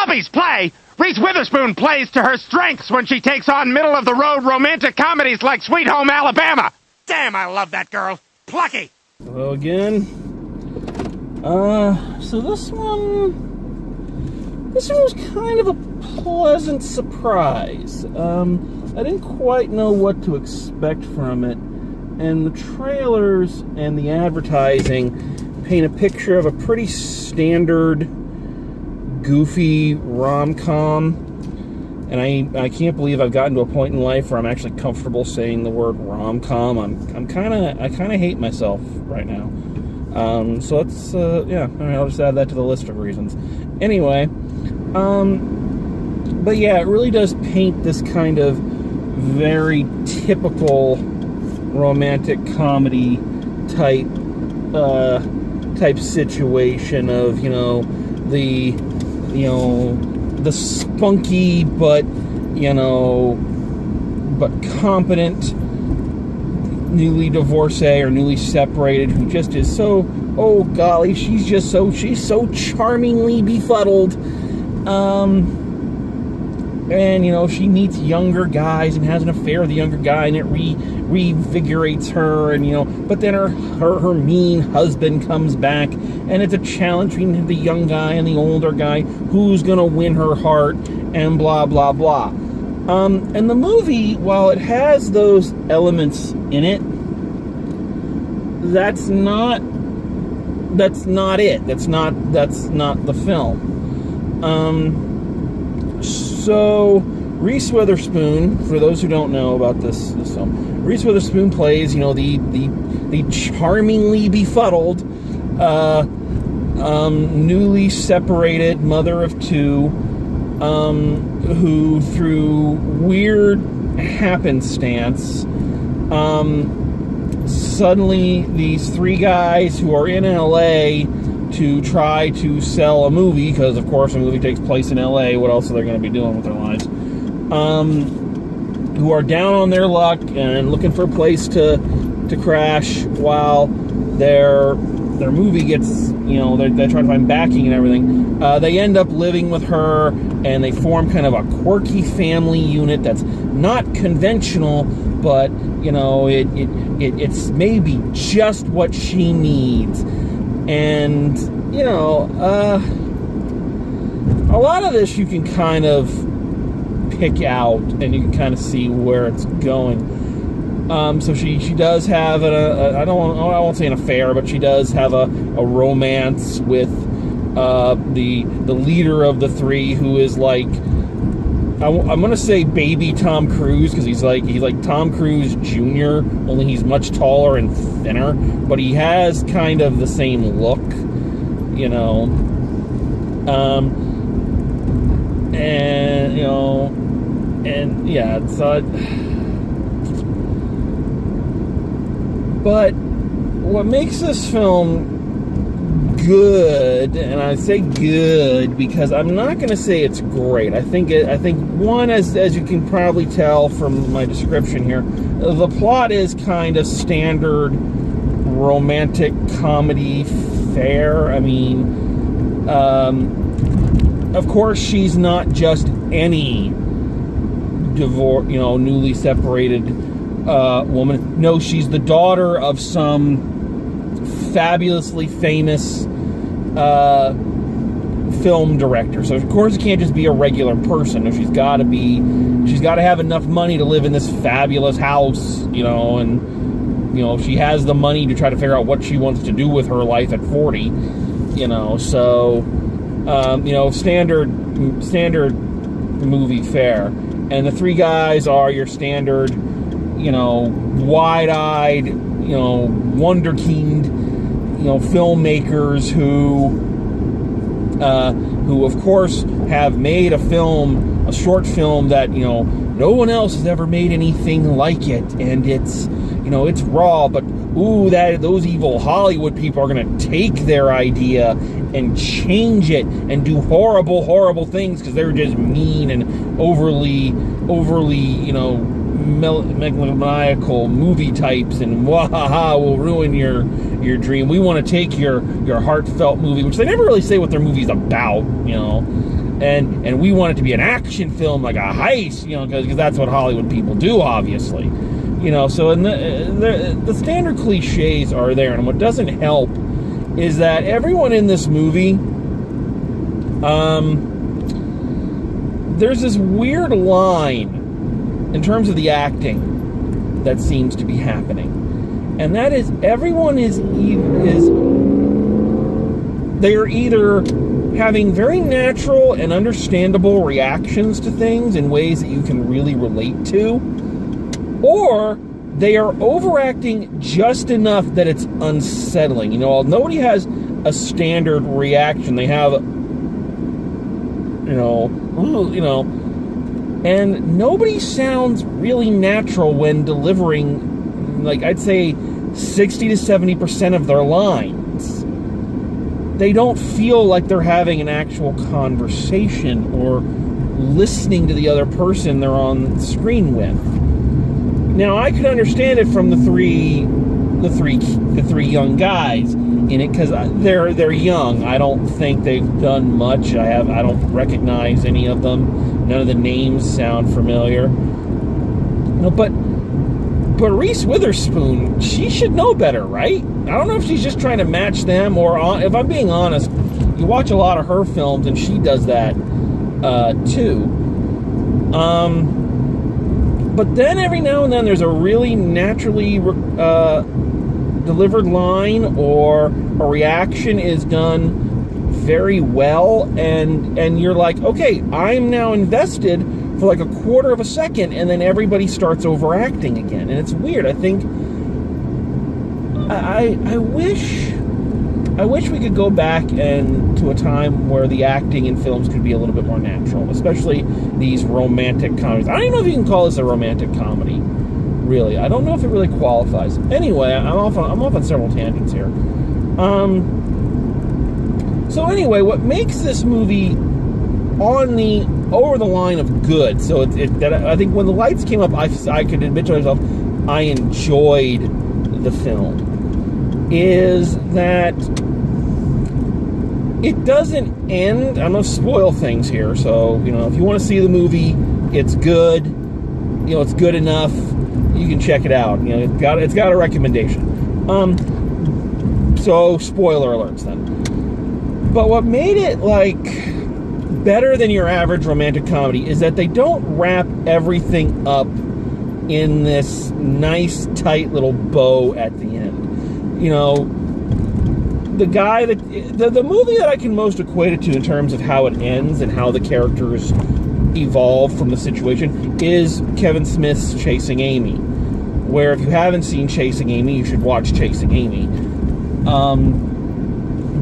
Puppies play! Reese Witherspoon plays to her strengths when she takes on middle-of-the-road romantic comedies like Sweet Home Alabama. Damn, I love that girl. Plucky! Hello again. So this one was kind of a pleasant surprise. I didn't quite know what to expect from it, and the trailers and the advertising paint a picture of a pretty standard, goofy rom-com, and I can't believe I've gotten to a point in life where I'm actually comfortable saying the word rom-com. I kind of hate myself right now. So let's I'll just add that to the list of reasons. Anyway, but yeah, it really does paint this kind of very typical romantic comedy type situation of, the spunky but competent newly divorced or newly separated who just is so, oh golly, she's so charmingly befuddled. And she meets younger guys and has an affair with the younger guy, and it revigorates her, and but then her mean husband comes back, and it's a challenge between the young guy and the older guy, who's gonna win her heart, and blah blah blah. And the movie, while it has those elements in it, that's not it. That's not the film. So Reese Witherspoon, for those who don't know about this film, Reese Witherspoon plays, the charmingly befuddled, newly separated mother of two, who through weird happenstance, suddenly these three guys who are in LA to try to sell a movie, because of course a movie takes place in LA, what else are they going to be doing with their lives, who are down on their luck and looking for a place to crash while their movie gets, they're trying to find backing and everything. They end up living with her, and they form kind of a quirky family unit that's not conventional, but it's maybe just what she needs. And a lot of this you can kind of pick out, and you can kind of see where it's going. So she does have I won't say an affair, but she does have a romance with the leader of the three, who is like, I'm gonna say baby Tom Cruise, because he's like Tom Cruise Jr., only he's much taller and thinner, but he has kind of the same look, and yeah, it's but what makes this film good, and I say good because I'm not going to say it's great. I think one, as you can probably tell from my description here, the plot is kind of standard romantic comedy fare. I mean, of course, she's not just any newly separated woman. No, she's the daughter of some fabulously famous film director. So of course it can't just be a regular person. She's got to have enough money to live in this fabulous house, and she has the money to try to figure out what she wants to do with her life at 40, so standard movie fare. And the three guys are your standard, wide-eyed, wunderkind, filmmakers who of course have made a short film that, no one else has ever made anything like it, and it's raw, but those evil Hollywood people are going to take their idea and change it and do horrible, horrible things because they're just mean and overly, megalomaniacal movie types, and wahaha, will ruin your dream. We want to take your heartfelt movie, which they never really say what their movie's about, and we want it to be an action film, like a heist, because that's what Hollywood people do, obviously. So in the standard cliches are there, and what doesn't help is that everyone in this movie, there's this weird line in terms of the acting that seems to be happening, and that is everyone they are either having very natural and understandable reactions to things in ways that you can really relate to, or they are overacting just enough that it's unsettling. Nobody has a standard reaction. They have, and nobody sounds really natural when delivering, like, I'd say 60 to 70% of their lines. They don't feel like they're having an actual conversation or listening to the other person they're on screen with. Now, I could understand it from the three young guys in it, because they're young. I don't think they've done much. I don't recognize any of them. None of the names sound familiar. But Reese Witherspoon, she should know better, right? I don't know if she's just trying to match them, or if I'm being honest, you watch a lot of her films and she does that too. But then every now and then there's a really naturally delivered line, or a reaction is done very well, and you're like, okay, I'm now invested for like a quarter of a second, and then everybody starts overacting again, and it's weird. I think I wish we could go back and to a time where the acting in films could be a little bit more natural, especially these romantic comedies. I don't even know if you can call this a romantic comedy, really. I don't know if it really qualifies. Anyway, I'm off on several tangents here. So anyway, what makes this movie over the line of good, so that I think when the lights came up, I could admit to myself I enjoyed the film, is that it doesn't end. I'm going to spoil things here, so if you want to see the movie, it's good. It's good enough. You can check it out. It's got a recommendation. So spoiler alerts then. But what made it better than your average romantic comedy is that they don't wrap everything up in this nice, tight little bow at the end. The guy the movie that I can most equate it to in terms of how it ends and how the characters evolve from the situation is Kevin Smith's Chasing Amy, where if you haven't seen Chasing Amy, you should watch Chasing Amy.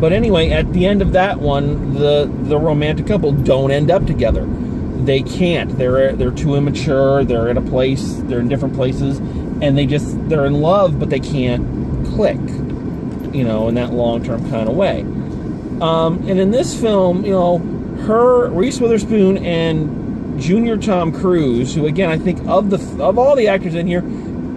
But anyway, at the end of that one, the romantic couple don't end up together. They can't. They're too immature. They're in different places, and they're in love, but they can't click, in that long-term kind of way. And in this film, Reese Witherspoon and Junior Tom Cruise, who again, I think of all the actors in here,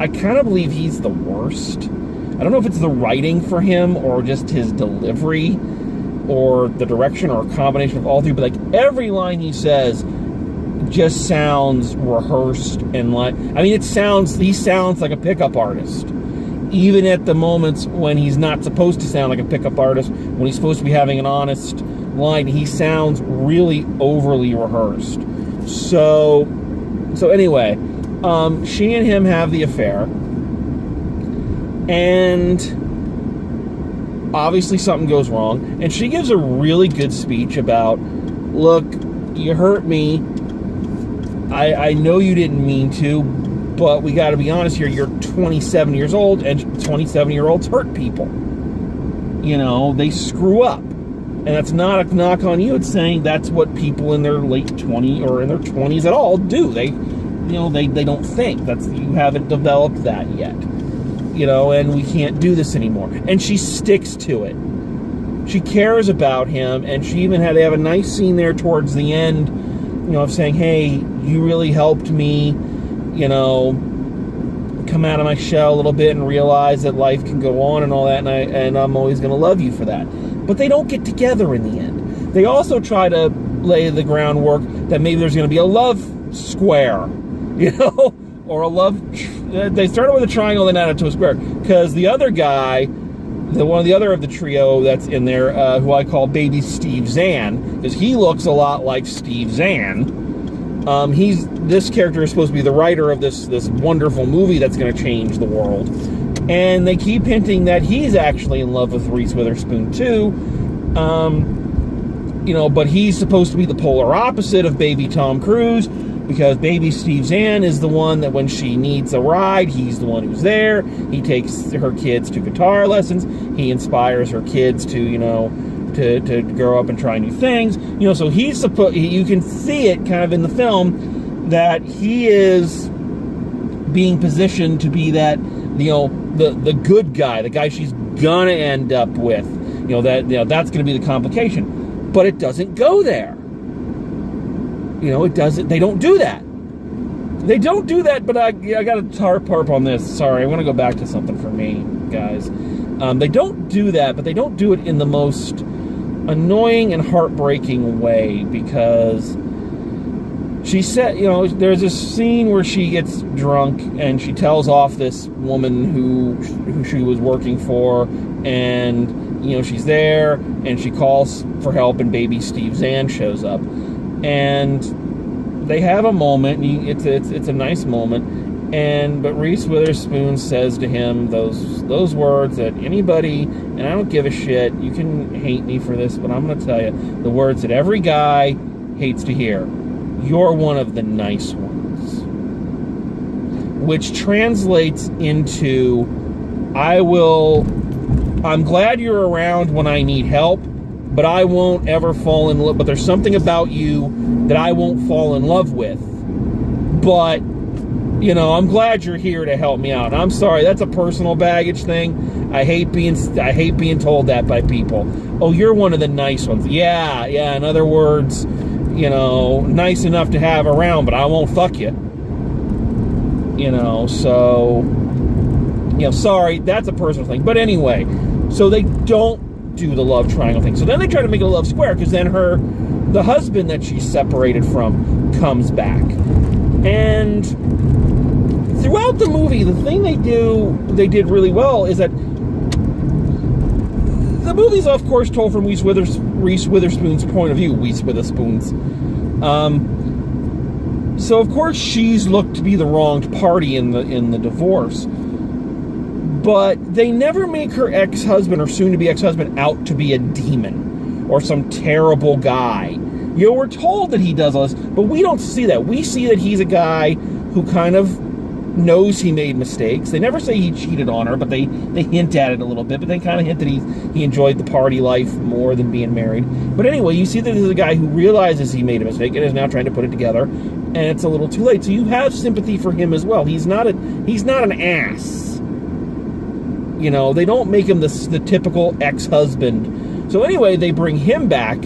I kind of believe he's the worst. I don't know if it's the writing for him or just his delivery or the direction or a combination of all three, but every line he says just sounds rehearsed and he sounds like a pickup artist. Even at the moments when he's not supposed to sound like a pickup artist, when he's supposed to be having an honest line, he sounds really overly rehearsed. So anyway, she and him have the affair. And obviously something goes wrong, and she gives a really good speech about, look, you hurt me. I know you didn't mean to, but we got to be honest here. You're 27 years old, and 27-year-olds hurt people. They screw up. And that's not a knock on you. It's saying that's what people in their late 20s or in their 20s at all do. They don't think. You haven't developed that yet. And we can't do this anymore. And she sticks to it. She cares about him, and they have a nice scene there towards the end, of saying, hey, you really helped me, come out of my shell a little bit and realize that life can go on and all that, and I'm always going to love you for that. But they don't get together in the end. They also try to lay the groundwork that maybe there's going to be a love square, or a love. They started with a triangle, then added to a square, because the other guy, one of the other of the trio that's in there, who I call Baby Steve Zahn, because he looks a lot like Steve Zahn. This character is supposed to be the writer of this wonderful movie that's going to change the world, and they keep hinting that he's actually in love with Reese Witherspoon too. But he's supposed to be the polar opposite of Baby Tom Cruise, because Baby Steve Zahn is the one that when she needs a ride, he's the one who's there. He takes her kids to guitar lessons. He inspires her kids to grow up and try new things. So he's you can see it kind of in the film that he is being positioned to be that, the good guy, the guy she's gonna end up with. That's gonna be the complication. But it doesn't go there. It doesn't. They don't do that. They don't do that. But I got to harp on this. Sorry, I want to go back to something for me, guys. They don't do that, but they don't do it in the most annoying and heartbreaking way, because she said, there's this scene where she gets drunk and she tells off this woman who she was working for, and she's there, and she calls for help, and Baby Steve Zahn shows up, and they have a moment. It's a nice moment, but Reese Witherspoon says to him those words that anybody, and I don't give a shit, you can hate me for this, but I'm going to tell you the words that every guy hates to hear. You're one of the nice ones, which translates into I'm glad you're around when I need help, but I won't ever fall in love. But there's something about you that I won't fall in love with. But, I'm glad you're here to help me out. And I'm sorry, that's a personal baggage thing. I hate being told that by people. Oh, you're one of the nice ones. Yeah. In other words, nice enough to have around, but I won't fuck you. Sorry, that's a personal thing. But anyway, so they don't do the love triangle thing. So then they try to make it a love square, because then the husband that she's separated from comes back. And throughout the movie, the thing they did really well is that the movie's, of course, told from Reese Witherspoon's point of view. So of course she's looked to be the wronged party in the divorce. But they never make her ex-husband or soon-to-be ex-husband out to be a demon or some terrible guy. We're told that he does all this, but we don't see that. We see that he's a guy who kind of knows he made mistakes. They never say he cheated on her, but they hint at it a little bit, but they kind of hint that he enjoyed the party life more than being married. But anyway, you see that this is a guy who realizes he made a mistake and is now trying to put it together, and it's a little too late. So you have sympathy for him as well. He's not an ass. They don't make him the typical ex-husband. So anyway, they bring him back,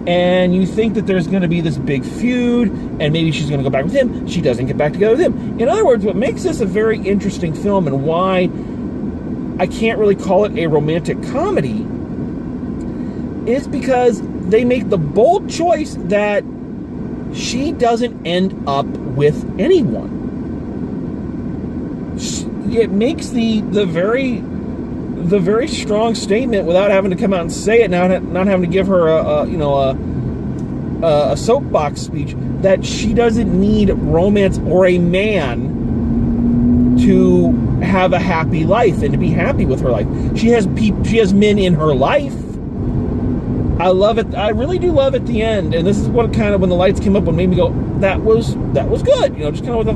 and you think that there's going to be this big feud, and maybe she's going to go back with him. She doesn't get back together with him. In other words, what makes this a very interesting film, and why I can't really call it a romantic comedy, is because they make the bold choice that she doesn't end up with anyone. It makes the very strong statement, without having to come out and say it, not having to give her a soapbox speech, that she doesn't need romance or a man to have a happy life and to be happy with her life. She has men in her life. I love it. I really do love at the end, and this is what kind of, when the lights came up, what made me go, that was good. Just kind of with a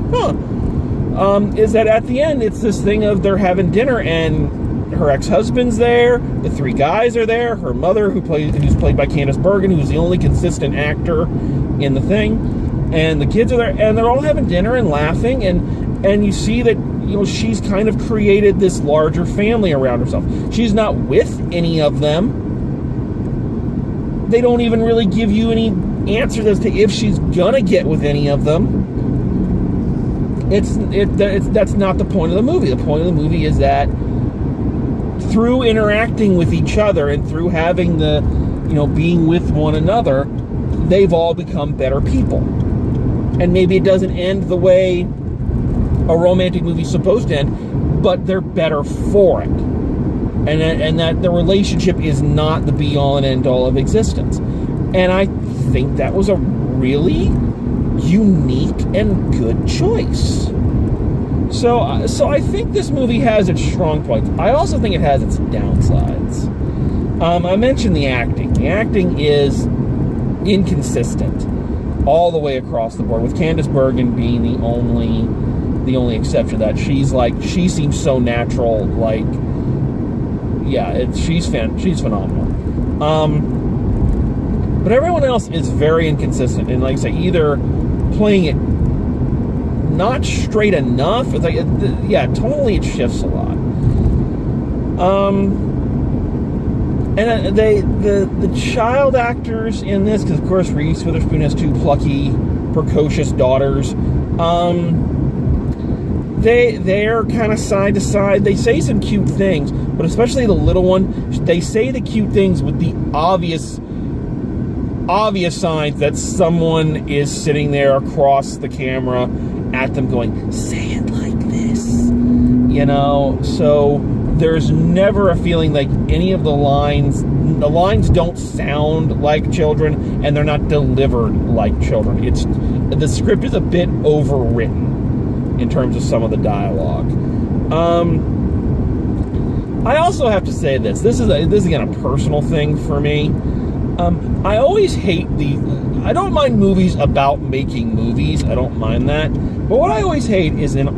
is that at the end, it's this thing of they're having dinner, and her ex-husband's there, the three guys are there, her mother, who's played by Candice Bergen, who's the only consistent actor in the thing, and the kids are there, and they're all having dinner and laughing, and you see that she's kind of created this larger family around herself. She's not with any of them. They don't even really give you any answers as to if she's gonna get with any of them. That's not the point of the movie. The point of the movie is that through interacting with each other and through having being with one another, they've all become better people. And maybe it doesn't end the way a romantic movie's supposed to end, but they're better for it. And that the relationship is not the be-all and end-all of existence. And I think that was a really unique and good choice. So I think this movie has its strong points. I also think it has its downsides. I mentioned the acting. The acting is inconsistent all the way across the board, with Candice Bergen being the only exception to that. She seems so natural, like, yeah, she's phenomenal. But everyone else is very inconsistent, and like I say, either playing it not straight enough. It's like, totally it shifts a lot. And the child actors in this, because of course Reese Witherspoon has two plucky, precocious daughters. They're kind of side to side. They say some cute things, but especially the little one, they say the cute things with the obvious signs that someone is sitting there across the camera at them going, say it like this, so there's never a feeling like any of the lines don't sound like children, and they're not delivered like children. The script is a bit overwritten in terms of some of the dialogue. I also have to say this is again a personal thing for me. I always hate I don't mind movies about making movies. I don't mind that. But what I always hate is in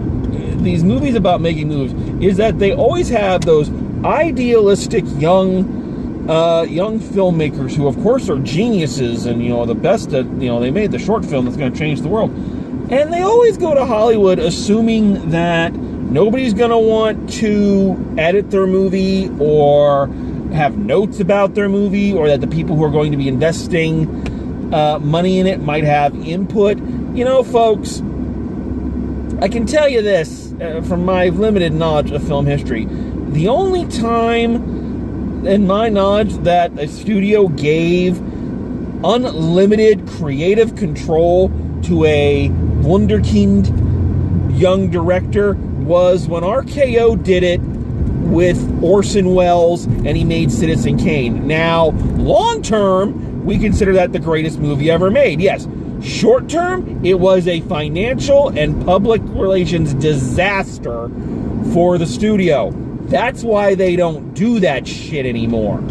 these movies about making movies is that they always have those idealistic young filmmakers who, of course, are geniuses and, the best at, they made the short film that's going to change the world. And they always go to Hollywood assuming that nobody's going to want to edit their movie or have notes about their movie, or that the people who are going to be investing money in it might have input. Folks, I can tell you this from my limited knowledge of film history. The only time in my knowledge that a studio gave unlimited creative control to a wunderkind young director was when RKO did it with Orson Welles, and he made Citizen Kane. Now, long term, we consider that the greatest movie ever made. Yes, short term, it was a financial and public relations disaster for the studio. That's why they don't do that shit anymore.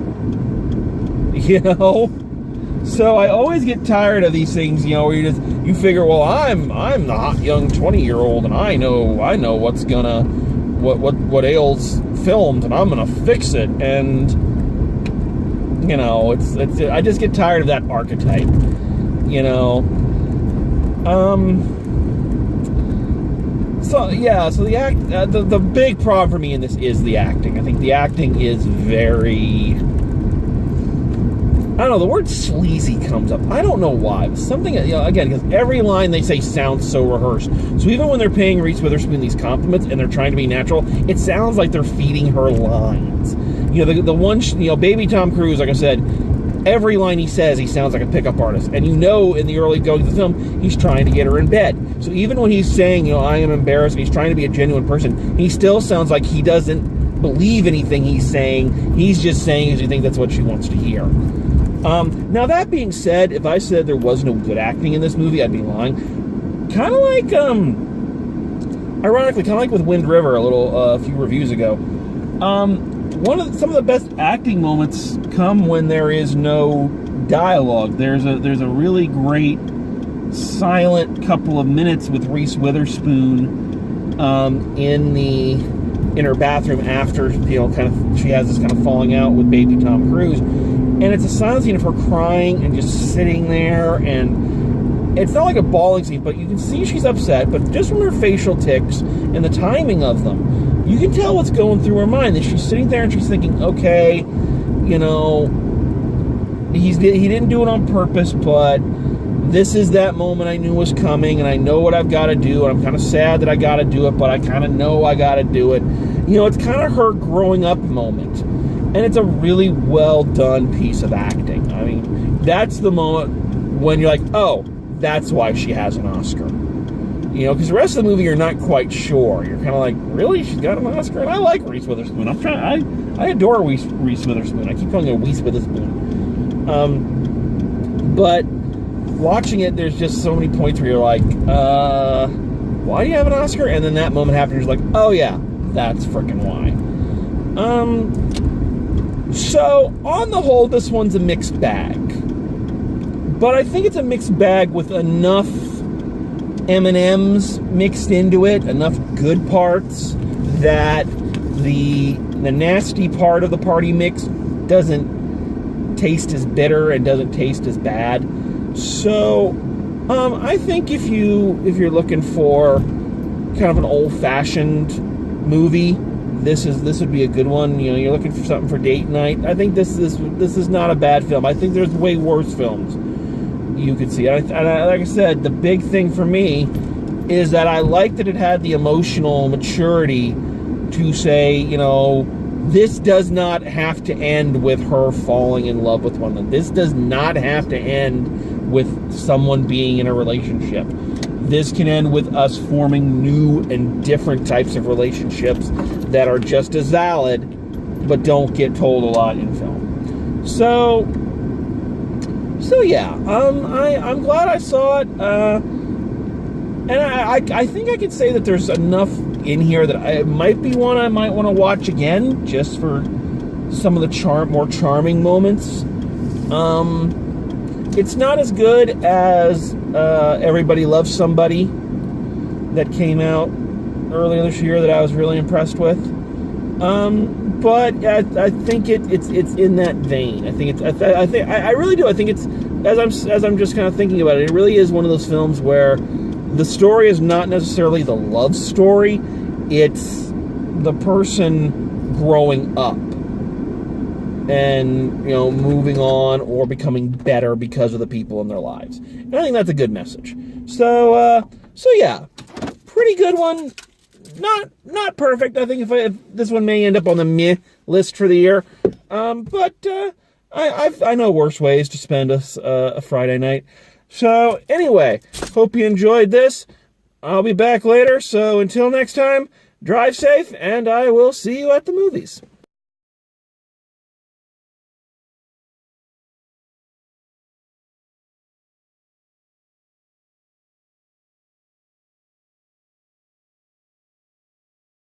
So I always get tired of these things, where you figure, well, I'm the hot young 20-year-old, and I know what's gonna what ails filmed, and I'm gonna fix it. And it's I just get tired of that archetype. So the big problem for me in this is the acting. I think the acting is very, I don't know, the word sleazy comes up. I don't know why. Something, again, because every line they say sounds so rehearsed. So even when they're paying Reese Witherspoon these compliments and they're trying to be natural, it sounds like they're feeding her lines. The one, baby Tom Cruise, like I said, every line he says, he sounds like a pickup artist. And in the early going of the film, he's trying to get her in bed. So even when he's saying, I am embarrassed, and he's trying to be a genuine person, he still sounds like he doesn't believe anything he's saying. He's just saying because he thinks that's what she wants to hear. Now, that being said, if I said there was no good acting in this movie, I'd be lying. Kind of like, ironically, kind of like with Wind River a few reviews ago. Some of the best acting moments come when there is no dialogue. There's a really great silent couple of minutes with Reese Witherspoon in her bathroom after she has this kind of falling out with baby Tom Cruise, and it's a silent scene of her crying and just sitting there, and it's not like a bawling scene, but you can see she's upset. But just from her facial tics and the timing of them, you can tell what's going through her mind. That she's sitting there and she's thinking, okay, he didn't do it on purpose, but this is that moment I knew was coming, and I know what I've got to do, and I'm kind of sad that I got to do it, but I kind of know I got to do it. It's kind of her growing up moment, and it's a really well done piece of acting. I mean, that's the moment when you're like, oh, that's why she has an Oscar. You know, because the rest of the movie you're not quite sure. You're kind of like, really? She's got an Oscar? And I like Reese Witherspoon. I adore Reese Witherspoon. I keep calling her Reese Witherspoon. But watching it, there's just so many points where you're like, why do you have an Oscar? And then that moment happens, you're like, oh yeah, that's freaking why. So, on the whole, this one's a mixed bag. But I think it's a mixed bag with enough M&Ms mixed into it, enough good parts, that the nasty part of the party mix doesn't taste as bitter and doesn't taste as bad. So, I think if you're looking for kind of an old-fashioned movie, this would be a good one. You know, you're looking for something for date night. I think this is not a bad film. I think there's way worse films you could see. Like I said, the big thing for me is that I like that it had the emotional maturity to say, you know, this does not have to end with her falling in love with one another. This does not have to end with someone being in a relationship. This can end with us forming new and different types of relationships that are just as valid, but don't get told a lot in film. So yeah, I'm glad I saw it, and I think I could say that there's enough in here that I might be one I might want to watch again, just for some of the more charming moments. It's not as good as Everybody Loves Somebody that came out earlier this year that I was really impressed with. But I think it's in that vein. I really do. I think it's, as I'm just kind of thinking about it, it really is one of those films where the story is not necessarily the love story. It's the person growing up and, you know, moving on or becoming better because of the people in their lives. And I think that's a good message. So yeah, pretty good one. Not perfect. I think if this one may end up on the meh list for the year. But I know worse ways to spend a Friday night. So anyway, hope you enjoyed this. I'll be back later. So until next time, drive safe, and I will see you at the movies.